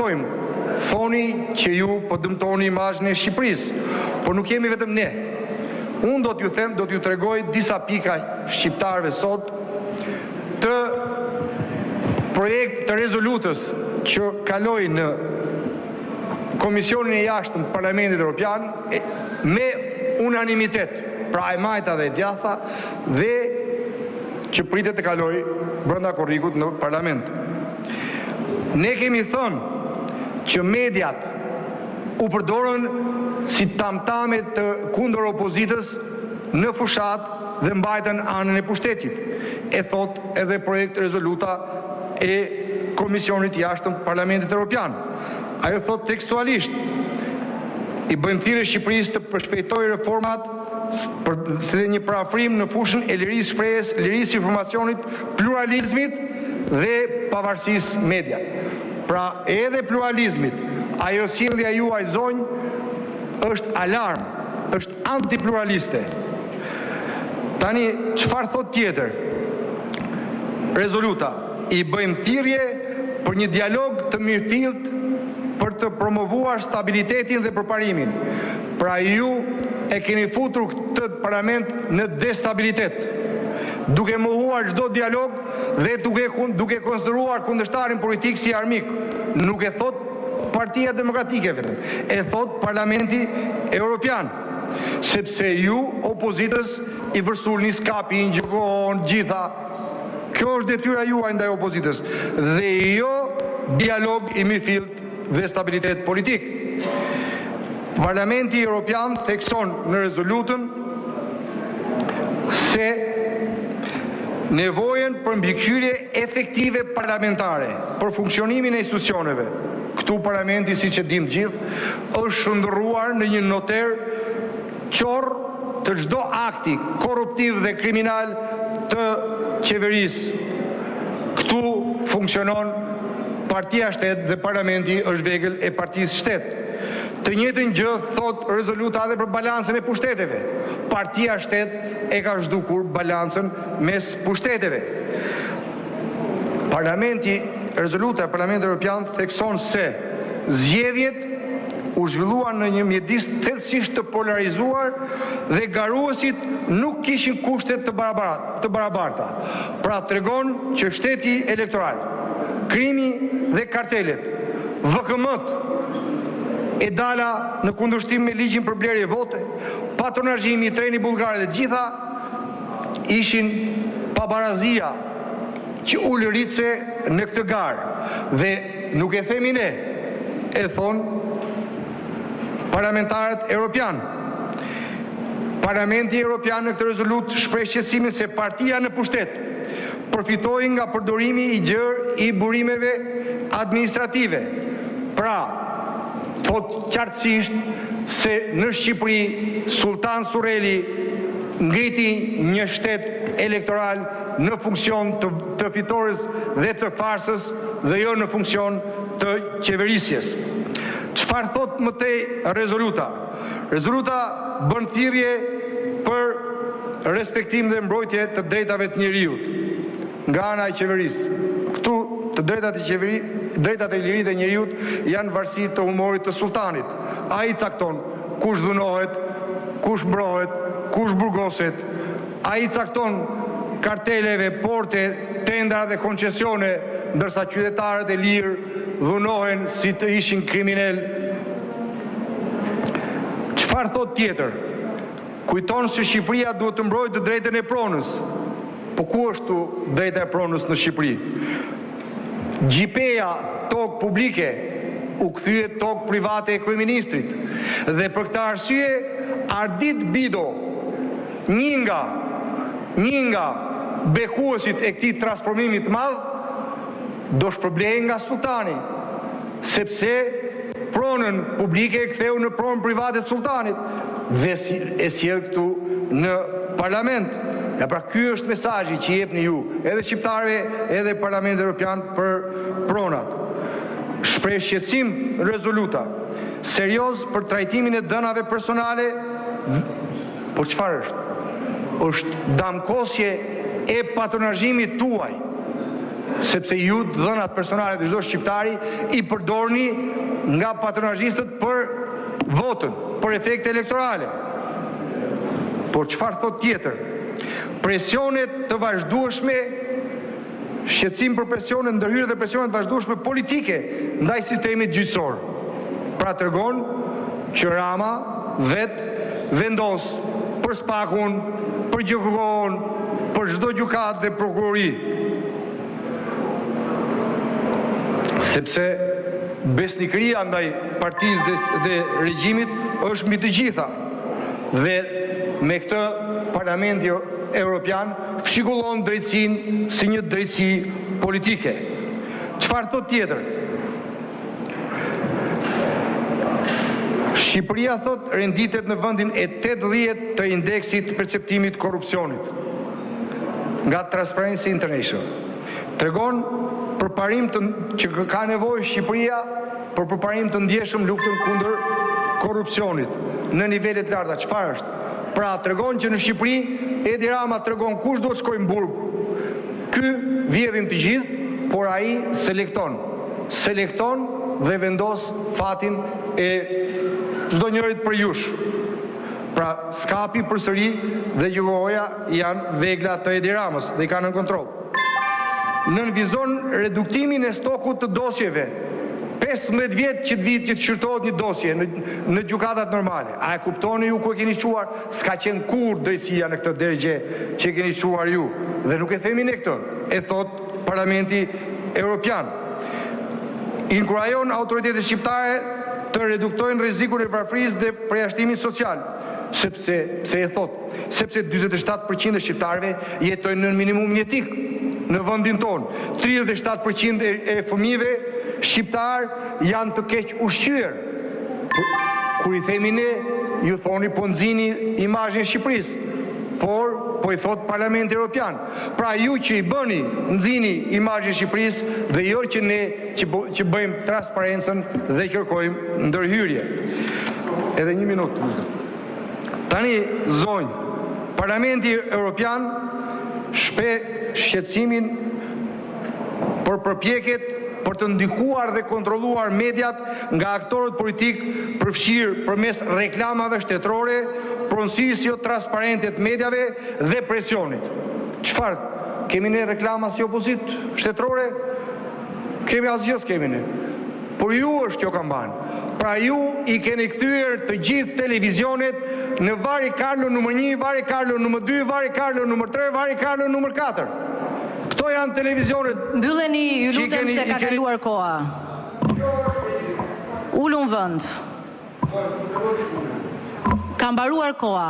kuptojmë, thoni që ju po dëmtoni imazhin e Shqipërisë, por nuk jemi vetëm ne. Unë do t'ju tregoj disa pika shqiptarëve sot të projekt të rezolutës që kaloi në Komisionin e Jashtëm të Parlamentit Evropian me unanimitet, pra e majta dhe e djatha, dhe që pritet të kaloj brenda korrikut në Parlament. Ne kemi thënë që mediat u përdorën si tamtame të kundër opozitës në fushat dhe mbajtën anën e pushtetit. E thot edhe projekt rezoluta e Komisionit Jashtëm të Parlamentit Evropian. Ajo thot tekstualisht: i bëjmë thirrje Shqipërisë të përshpejtojë reformat si një parafrim në fushën e lirisë shprehjes, lirisë informacionit, pluralizmit dhe pavarësisë media. Pra edhe pluralizmit, ajo sjellja juaj zonjë është alarm, është antipluraliste. Tani, çfarë thot tjetër? Rezoluta: i bëjmë thirrje për një dialog të mirëfillt për të promovuar stabilitetin dhe përparimin. Pra ju e keni futur këtë parlament në destabilitet, duke mohuar çdo dialog dhe duke konsideruar kundërshtarin politik si armik. Nuk e thot Partia Demokratike vetëm, e thot Parlamenti Evropian, sepse ju opozitës i vërsulni skapin, gjykon, gjitha. Kjo është detyra juaj ndaj opozitës dhe jo dialog i mirëfillt dhe stabilitet politik. Parlamenti Evropian thekson në rezolutën se nevojën për mbikëqyrje efektive parlamentare për funksionimin e institucioneve. Këtu parlamenti, siç e dim gjithë, është shndërruar në një noter qorr të çdo akti korruptiv dhe kriminal të qeverisë. Këtu funksionon Partia Shtet dhe Parlamenti është vegël e Partisë Shtet. Të njëjtën gjë thot rezoluta edhe për balancën e pushteteve. Partia Shtet e ka zhdukur balancën mes pushteteve. Rezoluta e Parlamentit Evropian thekson se zgjedhjet u zhvilluan në një mjedis thellësisht të polarizuar dhe garuesit nuk kishin kushte të barabarta. Pra tregon që shteti elektoral, krimi dhe kartelet, VKM-t e dala në kundërshtim me ligjin për blerje vote, patronazhimi i treni bullgar dhe gjitha ishin pabarazia që u lëritse në këtë garë. Dhe nuk e themi ne, e thonë parlamentarët evropian. Parlamenti Evropian në këtë rezolutë shpreh qetësimin se partia në pushtet përfitoi nga përdorimi i gjerë i burimeve administrative. Pra, thot qartësisht se në Shqipëri Sultan Surreli ngriti një shtet elektoral në funksion të fitores dhe të farsës dhe jo në funksion të qeverisjes. Çfarë thot më tej rezoluta? Rezoluta bën thirrje për respektim dhe mbrojtje të drejtave të njeriut nga ana e qeverisë. Këtu të drejtat e lirisë të njeriut janë varësi të humorit të sultanit. Ai cakton kush dhunohet, kush mbrohet, kush burgoset. Ai cakton karteleve, porte, tendra dhe koncesione, ndërsa qytetarët e lirë dhunohen si të ishin kriminal. Çfarë thot tjetër? Kujton se Shqipëria duhet të mbrojë të drejtën e pronës. Po ku është tu drejta e pronës në Shqipëri? Gjipeja tokë publike u kthye tokë private e kryeministrit. Dhe për këtë arsye Ardit Bido, një nga bekuesit e këtij transformimi të madh, do shpërblej nga sultani, sepse pronën publike e ktheu në pronë private të sultanit dhe e sjell këtu në parlament. Ja, pra ky është mesazhi që jepni ju, edhe shqiptarëve, edhe Parlamentit Evropian për pronat. Shpreh shqetësim rezoluta, serioz për trajtimin e dënave personale, po çfarë është? Është damkosje e patronazhimit tuaj. sepse ju dhënat personale të çdo shqiptari i përdorni nga patronazhistët për votën, për efekte elektorale. Por çfarë thot tjetër? Presionet të vazhdueshme, shqetësim për presionet ndërhyrje dhe presionet vazhdueshme politike ndaj sistemit gjyqësor. Pra tregon që Rama vetë vendos për Spakun, për Gjykokon, për çdo gjykatë dhe prokurori. Sepse besnikëria ndaj partisë dhe regjimit është mbi të gjitha. Dhe me këtë Parlamenti Evropian fshikullon drejtësinë si një drejtësi politike. Çfarë thot tjetër? Shqipëria thot renditet në vendin e 80 të indeksit perceptimit korrupsionit nga Transparency International. Tregon përparim që ka nevojë Shqipëria për përparim të ndjeshëm luftën kundër korrupsionit në nivele të larta. Çfarë është? Pra tregon që në Shqipëri Edi Rama tregon kush do të shkojë në burg. Ky vjedhin të gjithë, por ai selekton dhe vendos fatin e çdo njërit për jush. Pra skapi përsëri dhe Gjugoja janë vegla të Edi Ramës dhe i kanë në kontroll. Nënvizon reduktimin e stokut të dosjeve. 15 vjet që të shqyrtohet një dosje në gjykatat normale. A e kuptoni ju ku e keni quar? S'ka qenë kur drejtësia në këtë drejgje që keni quar ju. Dhe nuk e themi ne këtë, e thot Parlamenti Evropian. Inkurajon autoritetet shqiptare të reduktojnë rrezikun e varfërisë dhe përjashtimit social. Sepse 47% e shqiptarëve jetojnë në minimum jetik në vendin tonë. 37% e fëmijëve shqiptar janë të keq ushqyer. Kur i themi ne, ju thoni po nxini imazhin e Shqipërisë. Por po i thot Parlamenti Evropian. Pra ju që i bëni nxini imazhin e Shqipërisë dhe jo që ne që bëjmë transparencën dhe kërkojmë ndërhyrje. Edhe një minutë. Tani zonjë, Parlamenti Evropian shqetësimin për përpjekjet për të ndikuar dhe kontrolluar mediat nga aktorët politik përfshirë përmes reklamave shtetërore, pronësisë jo transparente të mediave dhe presionit. Çfarë? Kemi ne reklama si opozit shtetërore? Kemi asgjë s'kemi ne. Por ju është kjo kampanjë. Pra ju i keni kthyer të gjithë televizionet në Vari Carlo numër 1, Vari Carlo numër 2, Vari Carlo numër 3, Vari Carlo numër 4. Këto janë televizionet. Mbylleni, ju lutem se ka kaluar koha. Ulun vend. Ka mbaruar koha.